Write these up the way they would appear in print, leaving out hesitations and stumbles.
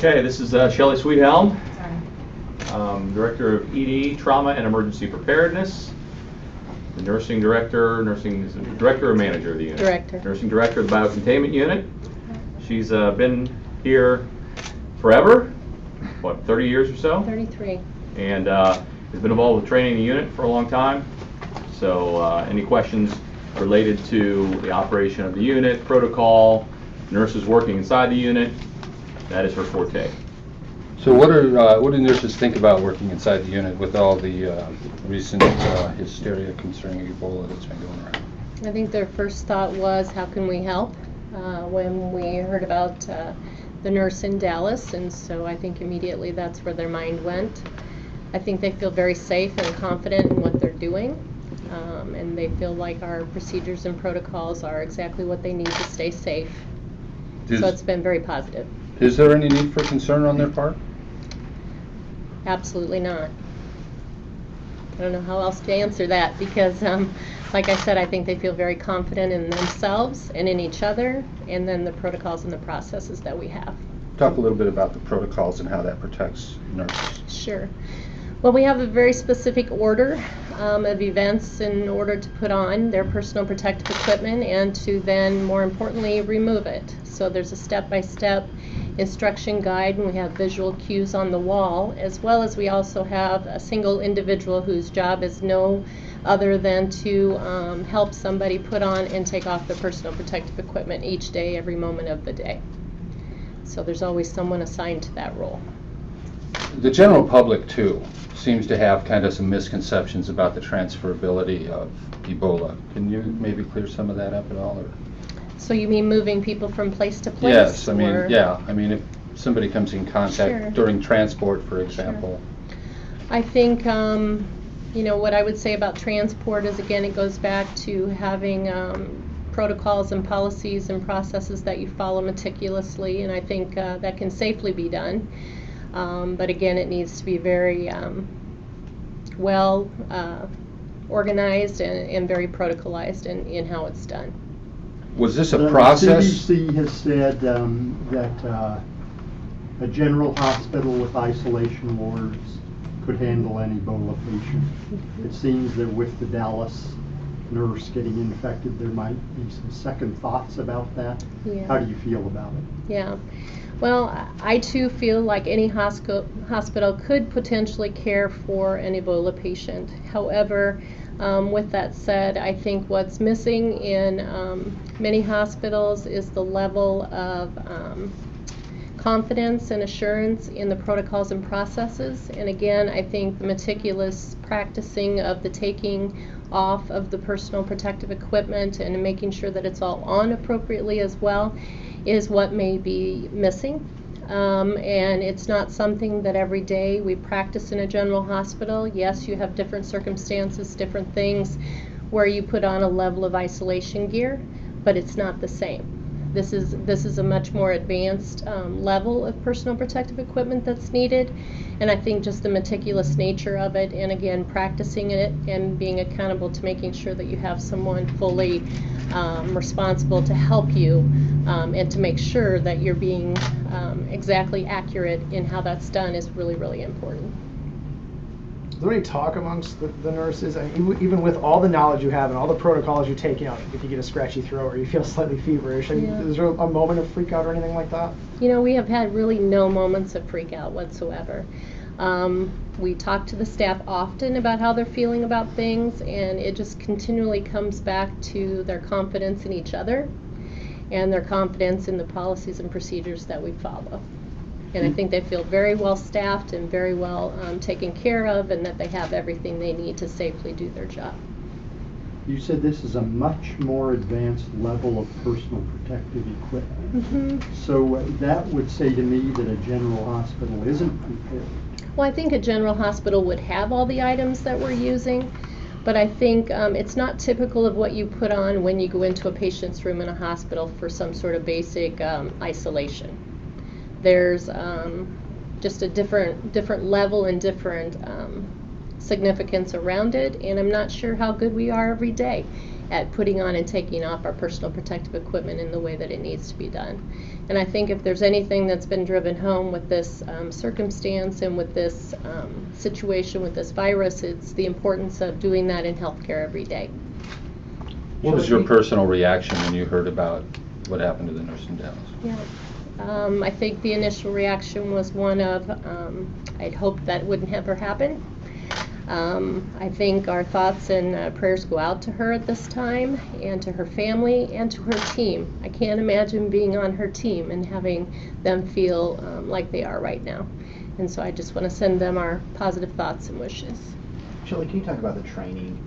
Okay, this is Shelly Schwedhelm, Sorry. Director of ED, Trauma and Emergency Preparedness. The Nursing Director, is it Director or Manager of the unit? Director. Nursing Director of the Biocontainment Unit. She's been here forever, what, 30 years or so? 33. And has been involved with training the unit for a long time. So any questions related to the operation of the unit, protocol, nurses working inside the unit, that is her forte. So what do nurses think about working inside the unit with all the recent hysteria concerning Ebola that's been going around? I think their first thought was, how can we help? When we heard about the nurse in Dallas, and so I think immediately that's where their mind went. I think they feel very safe and confident in what they're doing, and they feel like our procedures and protocols are exactly what they need to stay safe. So it's been very positive. Is there any need for concern on their part? Absolutely not. I don't know how else to answer that because, like I said, I think they feel very confident in themselves and in each other, and then the protocols and the processes that we have. Talk a little bit about the protocols and how that protects nurses. Sure. Well, we have a very specific order of events in order to put on their personal protective equipment and to then, more importantly, remove it. So there's a step-by-step instruction guide, and we have visual cues on the wall, as well as we also have a single individual whose job is no other than to help somebody put on and take off their personal protective equipment each day, every moment of the day. So there's always someone assigned to that role. The general public, too, seems to have kind of some misconceptions about the transferability of Ebola. Can you maybe clear some of that up at all? Or? So you mean moving people from place to place? Yes, I mean, yeah. I mean, if somebody comes in contact Sure. during transport, for example. Sure. I think, what I would say about transport is, again, it goes back to having protocols and policies and processes that you follow meticulously, and I think that can safely be done. But again, it needs to be very well organized and very protocolized in how it's done. Was this a process? The CDC has said that a general hospital with isolation wards could handle an Ebola patient. It seems that with the Dallas nurse getting infected, there might be some second thoughts about that. Yeah. How do you feel about it? Yeah. Well, I too feel like any hospital could potentially care for an Ebola patient. However, with that said, I think what's missing in many hospitals is the level of confidence and assurance in the protocols and processes. And again, I think the meticulous practicing of the taking off of the personal protective equipment and making sure that it's all on appropriately as well is what may be missing. And it's not something that every day we practice in a general hospital. Yes, you have different circumstances, different things where you put on a level of isolation gear, but it's not the same. This is a much more advanced level of personal protective equipment that's needed, and I think just the meticulous nature of it, and again practicing it and being accountable to making sure that you have someone fully responsible to help you and to make sure that you're being exactly accurate in how that's done is really, really important. Is there any talk amongst the nurses? I mean, even with all the knowledge you have and all the protocols you take out, if you get a scratchy throat or you feel slightly feverish, I mean, is there a moment of freak out or anything like that? We have had really no moments of freak out whatsoever. We talk to the staff often about how they're feeling about things, and it just continually comes back to their confidence in each other and their confidence in the policies and procedures that we follow. And I think they feel very well staffed and very well taken care of, and that they have everything they need to safely do their job. You said this is a much more advanced level of personal protective equipment. Mm-hmm. So that would say to me that a general hospital isn't prepared. Well, I think a general hospital would have all the items that we're using, but I think it's not typical of what you put on when you go into a patient's room in a hospital for some sort of basic isolation. There's just a different level and different significance around it, and I'm not sure how good we are every day at putting on and taking off our personal protective equipment in the way that it needs to be done. And I think if there's anything that's been driven home with this circumstance and with this situation with this virus, it's the importance of doing that in healthcare every day. What was your personal reaction when you heard about what happened to the nurse in Dallas? Yeah. I think the initial reaction was one of, I'd hoped that wouldn't ever happen. I think our thoughts and prayers go out to her at this time, and to her family, and to her team. I can't imagine being on her team and having them feel like they are right now. And so I just want to send them our positive thoughts and wishes. Shelly, can you talk about the training?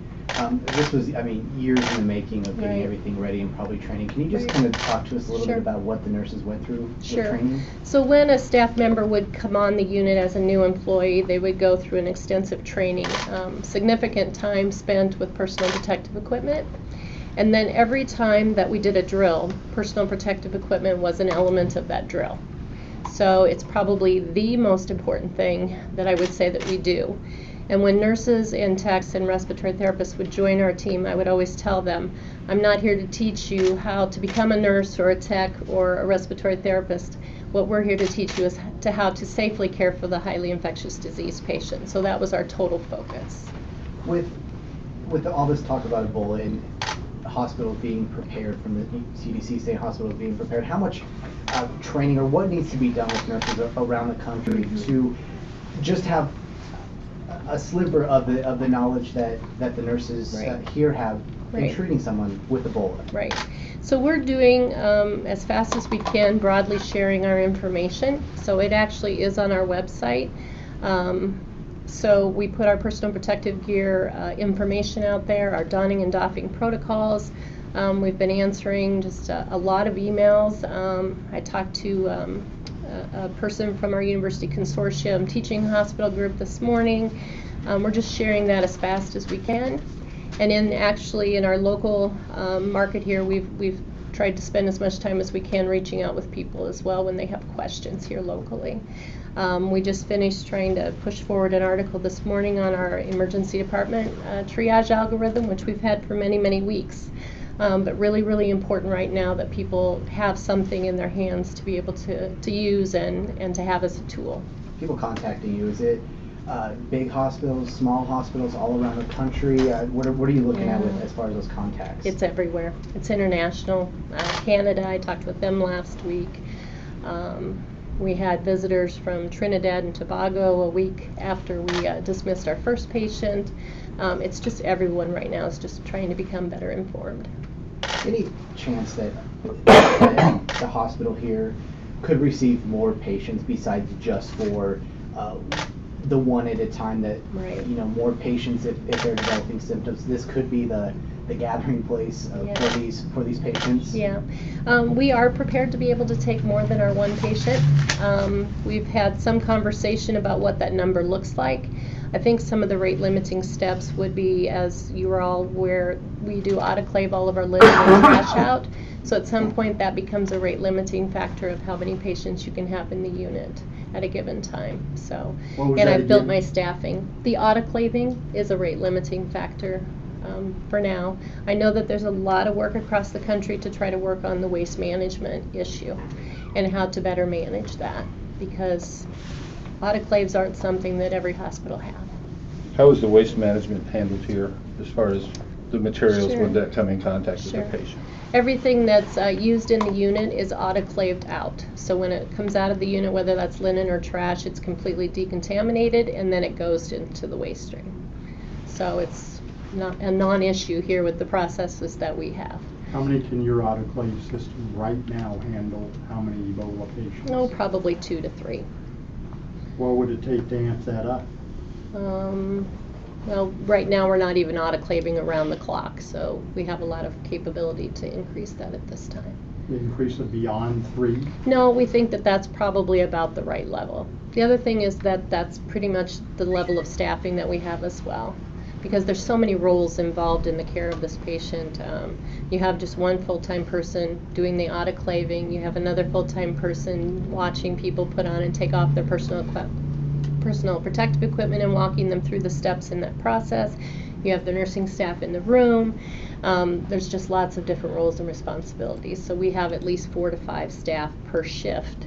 This was, I mean, years in the making of getting Right. everything ready and probably training. Can you just Right. kind of talk to us a little Sure. bit about what the nurses went through with Sure. training? So when a staff member would come on the unit as a new employee, they would go through an extensive training, significant time spent with personal protective equipment. And then every time that we did a drill, personal protective equipment was an element of that drill. So it's probably the most important thing that I would say that we do. And when nurses and techs and respiratory therapists would join our team, I would always tell them, I'm not here to teach you how to become a nurse or a tech or a respiratory therapist. What we're here to teach you is how to safely care for the highly infectious disease patient. So that was our total focus. With all this talk about Ebola and hospitals being prepared, from the CDC saying hospitals being prepared, how much training or what needs to be done with nurses around the country to just have a sliver of the knowledge that the nurses Right. here have in Right. treating someone with Ebola? Right. So we're doing, as fast as we can, broadly sharing our information. So it actually is on our website. So we put our personal protective gear information out there, our donning and doffing protocols. We've been answering just a lot of emails. I talked to a person from our University Consortium Teaching Hospital group this morning. We're just sharing that as fast as we can. And in our local market here, we've tried to spend as much time as we can reaching out with people as well when they have questions here locally. We just finished trying to push forward an article this morning on our emergency department triage algorithm, which we've had for many, many weeks. But really, really important right now that people have something in their hands to be able to use and to have as a tool. People contacting you, is it big hospitals, small hospitals all around the country? What are you looking at with as far as those contacts? It's everywhere. It's international. Canada, I talked with them last week. We had visitors from Trinidad and Tobago a week after we dismissed our first patient. It's just everyone right now is just trying to become better informed. Any chance that the hospital here could receive more patients besides just for the one at a time, that Right. more patients if they're developing symptoms? This could be the gathering place Yeah. for these patients. Yeah, we are prepared to be able to take more than our one patient. We've had some conversation about what that number looks like. I think some of the rate limiting steps would be, as you are all aware, we do autoclave all of our linen and trash out. So at some point that becomes a rate limiting factor of how many patients you can have in the unit at a given time. So, What was and that I've built again? my staffing. The autoclaving is a rate limiting factor for now. I know that there's a lot of work across the country to try to work on the waste management issue and how to better manage that, because autoclaves aren't something that every hospital has. How is the waste management handled here as far as the materials Sure. when that come in contact with Sure. the patient? Everything that's used in the unit is autoclaved out. So when it comes out of the unit, whether that's linen or trash, it's completely decontaminated and then it goes into the waste stream. So it's not a non-issue here with the processes that we have. How many can your autoclave system right now handle? How many Ebola patients? Oh, probably 2 to 3. What would it take to amp that up? Well, right now we're not even autoclaving around the clock, so we have a lot of capability to increase that at this time. Increase it beyond 3? No, we think that that's probably about the right level. The other thing is that that's pretty much the level of staffing that we have as well, because there's so many roles involved in the care of this patient. You have just one full-time person doing the autoclaving, you have another full-time person watching people put on and take off their personal protective equipment and walking them through the steps in that process. You have the nursing staff in the room. There's just lots of different roles and responsibilities. So we have at least 4 to 5 staff per shift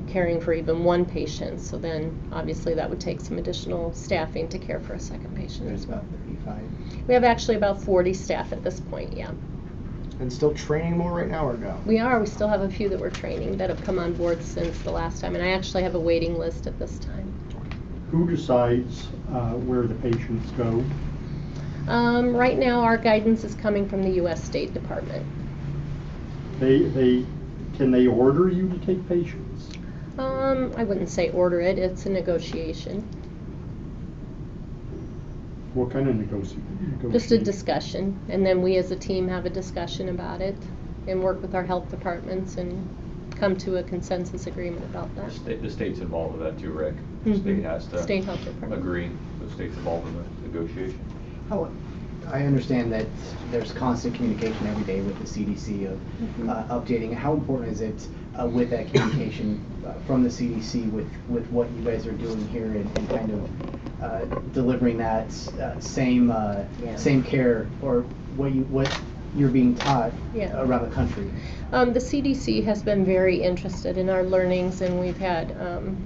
caring for even one patient. So then obviously that would take some additional staffing to care for a second patient There's as well. about 35. We have actually about 40 staff at this point, yeah. And still training more right now, or no? We are. We still have a few that we're training that have come on board since the last time, and I actually have a waiting list at this time. Who decides where the patients go? Right now, our guidance is coming from the U.S. State Department. Can they order you to take patients? I wouldn't say order it. It's a negotiation. What kind of negotiation? Just a discussion, and then we as a team have a discussion about it and work with our health departments and come to a consensus agreement about that. The state's involved with that too, Rick. The Mhm. state has to State health department. agree. The state's involved in the negotiation. I understand that there's constant communication every day with the CDC of updating. How important is it with that communication from the CDC with what you guys are doing here and kind of delivering that same care or what you're being taught around the country? The CDC has been very interested in our learnings, and we've had,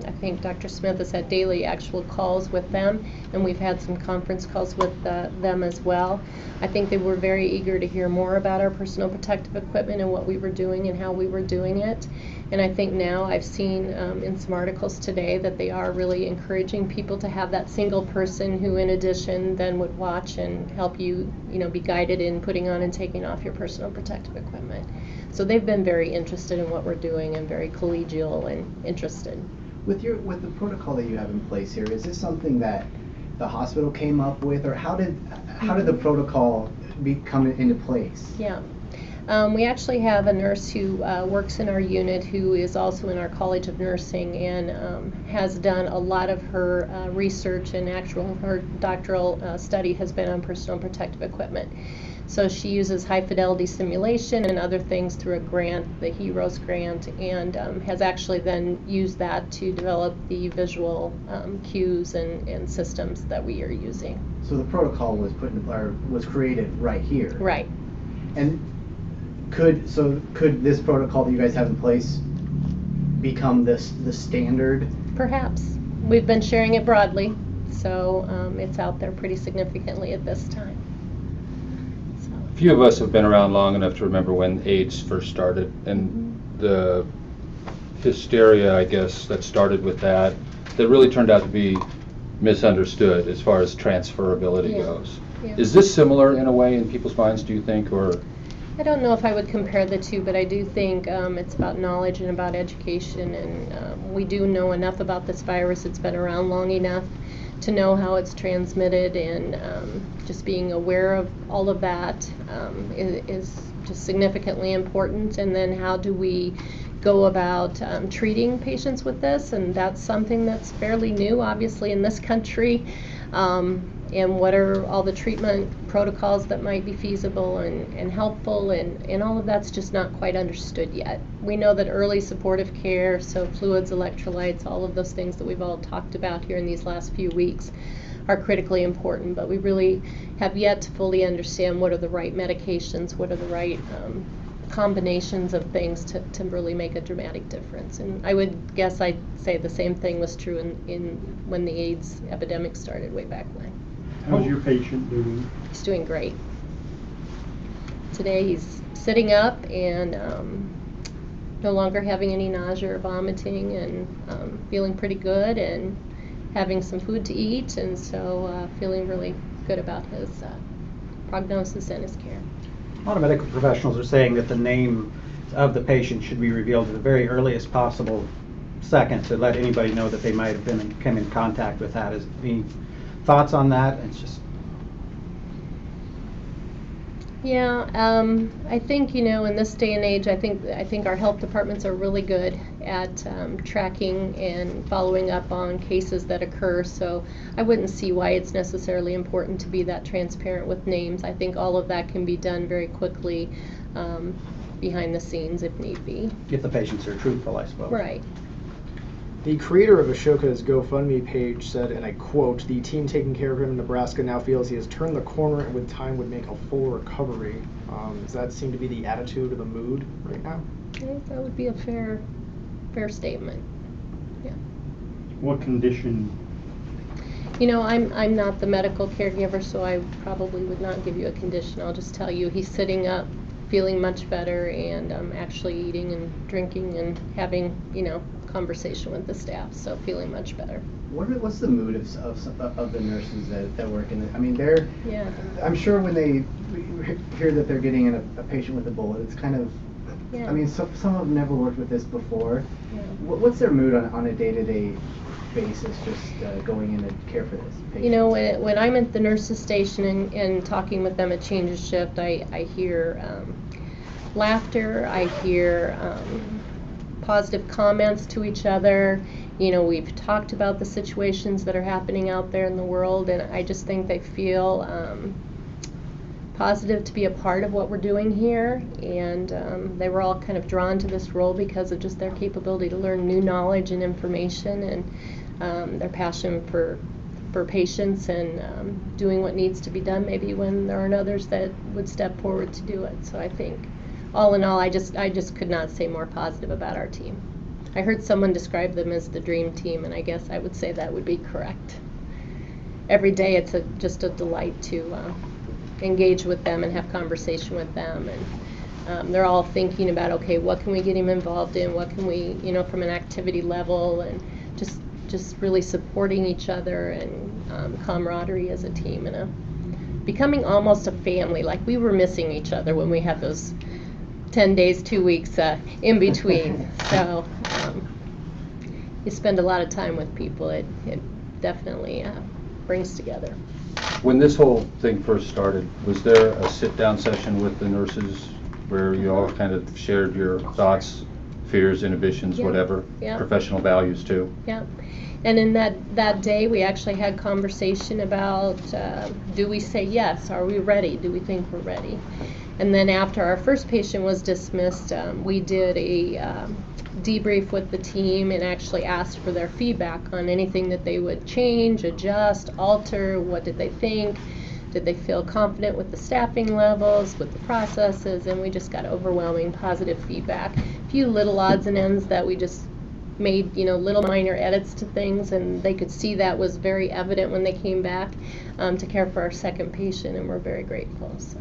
I think Dr. Smith has had daily actual calls with them, and we've had some conference calls with them as well. I think they were very eager to hear more about our personal protective equipment and what we were doing and how we were doing it. And I think now I've seen in some articles today that they are really encouraging people to have that single person who in addition then would watch and help you, be guided in putting on and taking off your personal protective equipment. So they've been very interested in what we're doing and very collegial and interested. With the protocol that you have in place here, is this something that the hospital came up with, or how did the protocol come into place? Yeah. We actually have a nurse who works in our unit who is also in our College of Nursing and has done a lot of her research and her doctoral study has been on personal protective equipment. So she uses high fidelity simulation and other things through a grant, the HEROES grant, and has actually then used that to develop the visual cues and systems that we are using. So the protocol was created right here. Right. And could this protocol that you guys have in place become the standard? Perhaps. We've been sharing it broadly, so it's out there pretty significantly at this time. A few of us have been around long enough to remember when AIDS first started, and the hysteria, I guess, that started with that really turned out to be misunderstood as far as transferability goes. Yeah. Is this similar in a way in people's minds, do you think, or? I don't know if I would compare the two, but I do think it's about knowledge and about education, and we do know enough about this virus. It's been around long enough to know how it's transmitted, and just being aware of all of that is just significantly important. And then how do we go about treating patients with this? And that's something that's fairly new, obviously, in this country. And what are all the treatment protocols that might be feasible and helpful, and all of that's just not quite understood yet. We know that early supportive care, so fluids, electrolytes, all of those things that we've all talked about here in these last few weeks are critically important, but we really have yet to fully understand what are the right medications, what are the right combinations of things to really make a dramatic difference. And I would guess I'd say the same thing was true in when the AIDS epidemic started way back when. How's your patient doing? He's doing great. Today he's sitting up and no longer having any nausea or vomiting, and feeling pretty good and having some food to eat, and so feeling really good about his prognosis and his care. A lot of medical professionals are saying that the name of the patient should be revealed at the very earliest possible second to let anybody know that they might have come in contact with that. Is any thoughts on that? It's just. Yeah, I think in this day and age, I think our health departments are really good at tracking and following up on cases that occur. So I wouldn't see why it's necessarily important to be that transparent with names. I think all of that can be done very quickly behind the scenes if need be. If the patients are truthful, I suppose. Right. The creator of Ashoka's GoFundMe page said, and I quote, "The team taking care of him in Nebraska now feels he has turned the corner and with time would make a full recovery." Does that seem to be the attitude or the mood right now? I think that would be a fair statement. Yeah. What condition? You know, I'm not the medical caregiver, so I probably would not give you a condition. I'll just tell you he's sitting up, feeling much better, and actually eating and drinking and having, conversation with the staff, so feeling much better. What's the mood of the nurses that work in it? I mean, Yeah. I'm sure when they hear that they're getting in a patient with Ebola, it's kind of, Yeah. I mean, some have never worked with this before. Yeah. What's their mood on a day-to-day basis, just going in to care for this patient? You know, when I'm at the nurses station and talking with them at change of shift, I hear laughter, I hear positive comments to each other. We've talked about the situations that are happening out there in the world, and I just think they feel positive to be a part of what we're doing here, and they were all kind of drawn to this role because of just their capability to learn new knowledge and information, and their passion for patients and doing what needs to be done maybe when there aren't others that would step forward to do it. So I think all in all, I just could not say more positive about our team. I heard someone describe them as the dream team, and I guess I would say that would be correct. Every day it's just a delight to engage with them and have conversation with them, and they're all thinking about, okay, what can we get him involved in, what can we, from an activity level, and just really supporting each other, and camaraderie as a team, and becoming almost a family. Like, we were missing each other when we had those 10 days, 2 weeks in between. So you spend a lot of time with people. It definitely brings together. When this whole thing first started, was there a sit-down session with the nurses where you all kind of shared your thoughts, fears, inhibitions, Yeah. whatever, Yeah. professional values too? Yeah, and in that day, we actually had conversation about, do we say yes? Are we ready? Do we think we're ready? And then after our first patient was dismissed, we did a debrief with the team and actually asked for their feedback on anything that they would change, adjust, alter. What did they think? Did they feel confident with the staffing levels, with the processes? And we just got overwhelming positive feedback. A few little odds and ends that we just made, little minor edits to things, and they could see that was very evident when they came back to care for our second patient, and we're very grateful. So.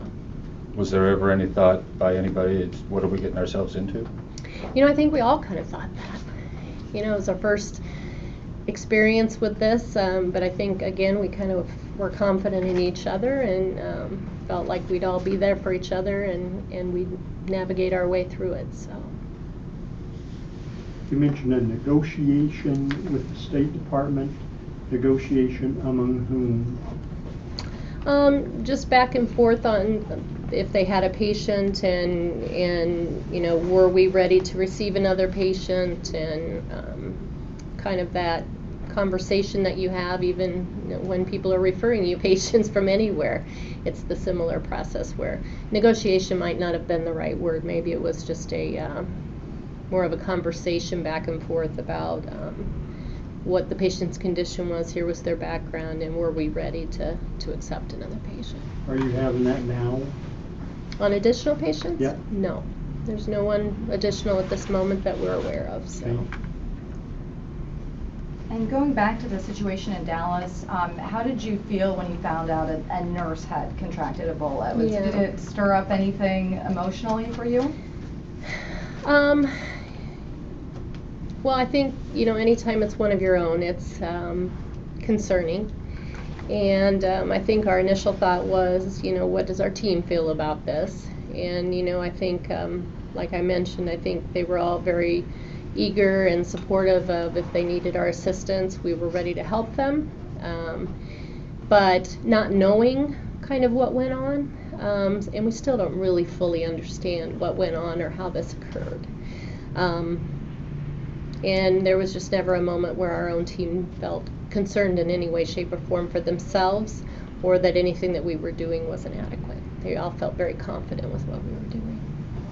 Was there ever any thought by anybody, what are we getting ourselves into? I think we all kind of thought that. It was our first experience with this, but I think, again, we kind of were confident in each other and felt like we'd all be there for each other, and we'd navigate our way through it. So. You mentioned a negotiation with the State Department. Negotiation among whom? Just back and forth on if they had a patient, and were we ready to receive another patient, and kind of that conversation that you have even when people are referring you patients from anywhere. It's the similar process where negotiation might not have been the right word. Maybe it was just a more of a conversation back and forth about what the patient's condition was, here was their background, and were we ready to accept another patient. Are you having that now? On additional patients? Yeah. No. There's no one additional at this moment that we're aware of. So. Okay. And going back to the situation in Dallas, how did you feel when you found out a nurse had contracted Ebola? Did it stir up anything emotionally for you? Well, I think, anytime it's one of your own, it's concerning. And I think our initial thought was, what does our team feel about this? And, I think, like I mentioned, I think they were all very eager and supportive of if they needed our assistance, we were ready to help them. But not knowing kind of what went on, and we still don't really fully understand what went on or how this occurred. And there was just never a moment where our own team felt concerned in any way, shape, or form for themselves, or that anything that we were doing wasn't adequate. They all felt very confident with what we were doing.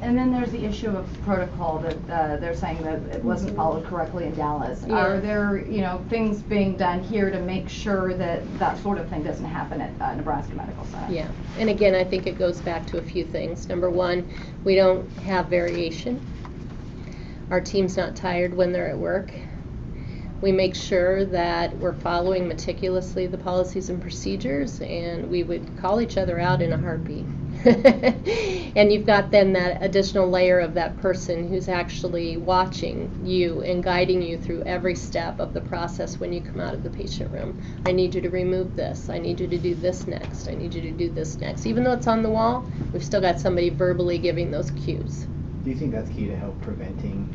And then there's the issue of protocol that they're saying that it wasn't followed correctly in Dallas. Yeah. Are there, things being done here to make sure that that sort of thing doesn't happen at Nebraska Medical Center? Yeah, and again, I think it goes back to a few things. Number one, we don't have variation. Our team's not tired when they're at work. We make sure that we're following meticulously the policies and procedures, and we would call each other out in a heartbeat. And you've got then that additional layer of that person who's actually watching you and guiding you through every step of the process when you come out of the patient room. I need you to remove this. I need you to do this next. I need you to do this next. Even though it's on the wall, we've still got somebody verbally giving those cues. Do you think that's key to help preventing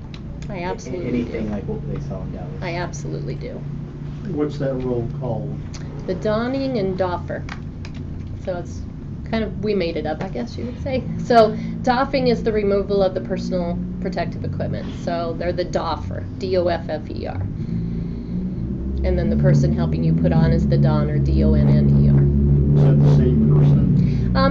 I absolutely anything do. like what they saw in Dallas? I absolutely do. What's that role called? The donning and doffer. So it's kind of, we made it up, I guess you would say. So doffing is the removal of the personal protective equipment. So they're the doffer, D-O-F-F-E-R. And then the person helping you put on is the donner, D-O-N-N-E-R. Is that the same person?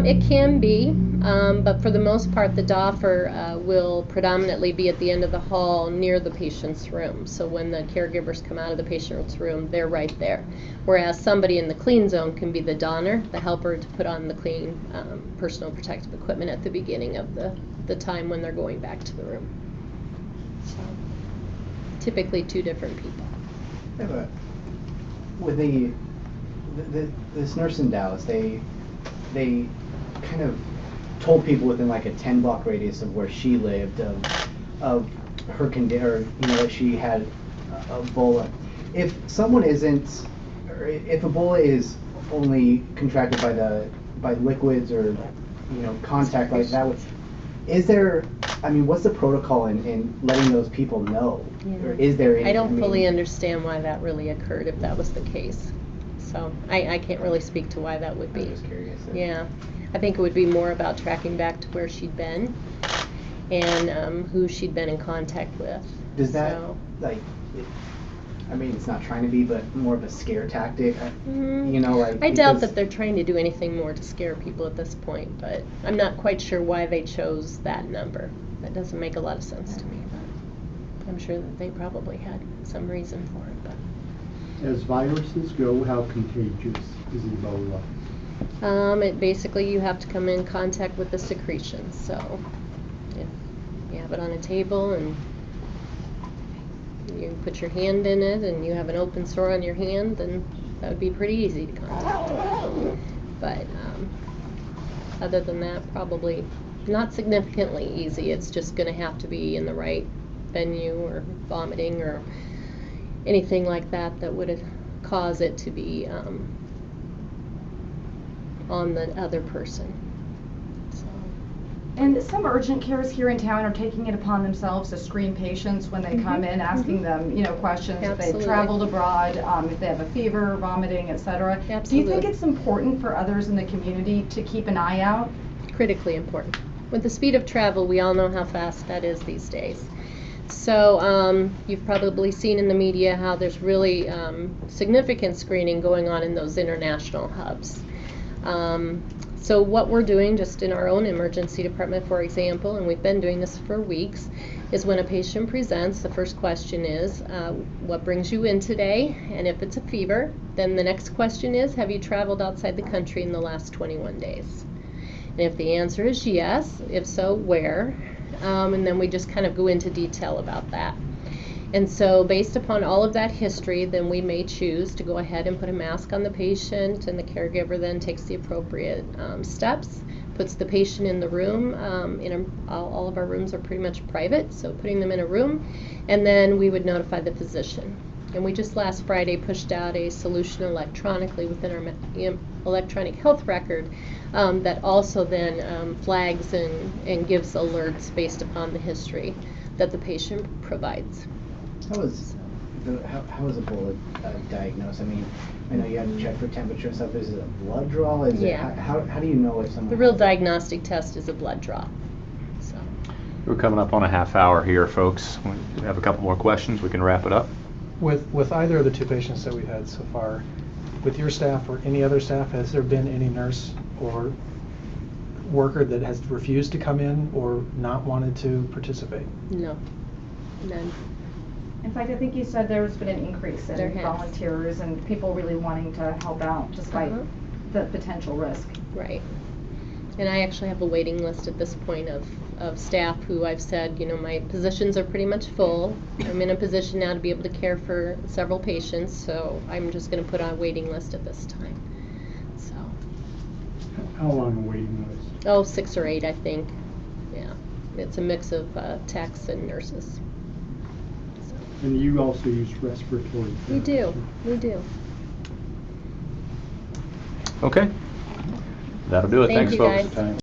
It can be, but for the most part, the doffer will predominantly be at the end of the hall near the patient's room. So when the caregivers come out of the patient's room, they're right there. Whereas somebody in the clean zone can be the donner, the helper to put on the clean personal protective equipment at the beginning of the time when they're going back to the room. So typically two different people. Yeah, but with this nurse in Dallas, they kind of told people within like a 10-block radius of where she lived of her condition, or that she had Ebola. If someone isn't, or if Ebola is only contracted by liquids or contact like that, is there? I mean, what's the protocol in letting those people know? Yeah. Or is there any? I don't fully understand why that really occurred if that was the case. So I can't really speak to why that would be. I'm just curious. Yeah, I think it would be more about tracking back to where she'd been and who she'd been in contact with. Does that, So, I mean, it's not trying to be, but more of a scare tactic, I doubt that they're trying to do anything more to scare people at this point, but I'm not quite sure why they chose that number. That doesn't make a lot of sense to me, but I'm sure that they probably had some reason for it. But As viruses go, how contagious is Ebola? it basically, you have to come in contact with the secretions. So if you have it on a table and you put your hand in it and you have an open sore on your hand, then that would be pretty easy to contact. But other than that, probably not significantly easy. It's just going to have to be in the right venue, or vomiting or anything like that that would cause it to be on the other person. So. And some urgent cares here in town are taking it upon themselves to screen patients when they come in, asking them, questions if they've Absolutely. traveled abroad, if they have a fever, vomiting, etc. Do you Absolutely. think it's important for others in the community to keep an eye out? Critically important. With the speed of travel, we all know how fast that is these days. So you've probably seen in the media how there's really significant screening going on in those international hubs. So what we're doing just in our own emergency department, for example, and we've been doing this for weeks, is when a patient presents, the first question is, what brings you in today? And if it's a fever, then the next question is, have you traveled outside the country in the last 21 days? And if the answer is yes, if so, where? And then we just kind of go into detail about that. And so based upon all of that history, then we may choose to go ahead and put a mask on the patient, and the caregiver then takes the appropriate steps, puts the patient in the room. All of our rooms are pretty much private, so putting them in a room, and then we would notify the physician. And we just last Friday pushed out a solution electronically within our electronic health record that also then flags and gives alerts based upon the history that the patient provides. How is Ebola diagnosed? I mean, I know you have to check for temperature and stuff. Is it a blood draw? Is it, Yeah. how do you know if someone The real has it? diagnostic test is a blood draw. So. We're coming up on a half hour here, folks. We have a couple more questions. We can wrap it up. With either of the two patients that we've had so far, with your staff or any other staff, has there been any nurse or worker that has refused to come in or not wanted to participate? No, none. In fact, I think you said there's been an increase There in has. volunteers and people really wanting to help out despite Uh-huh. the potential risk. Right. And I actually have a waiting list at this point of staff who I've said, you know, my positions are pretty much full. I'm in a position now to be able to care for several patients, so I'm just gonna put on a waiting list at this time. So, How long a waiting list? oh, 6 or 8, I think. Yeah. It's a mix of techs and nurses. So, And you also use respiratory we therapy? do, we do. Okay. That'll do it. Thank Thanks, you, folks. guys. Time.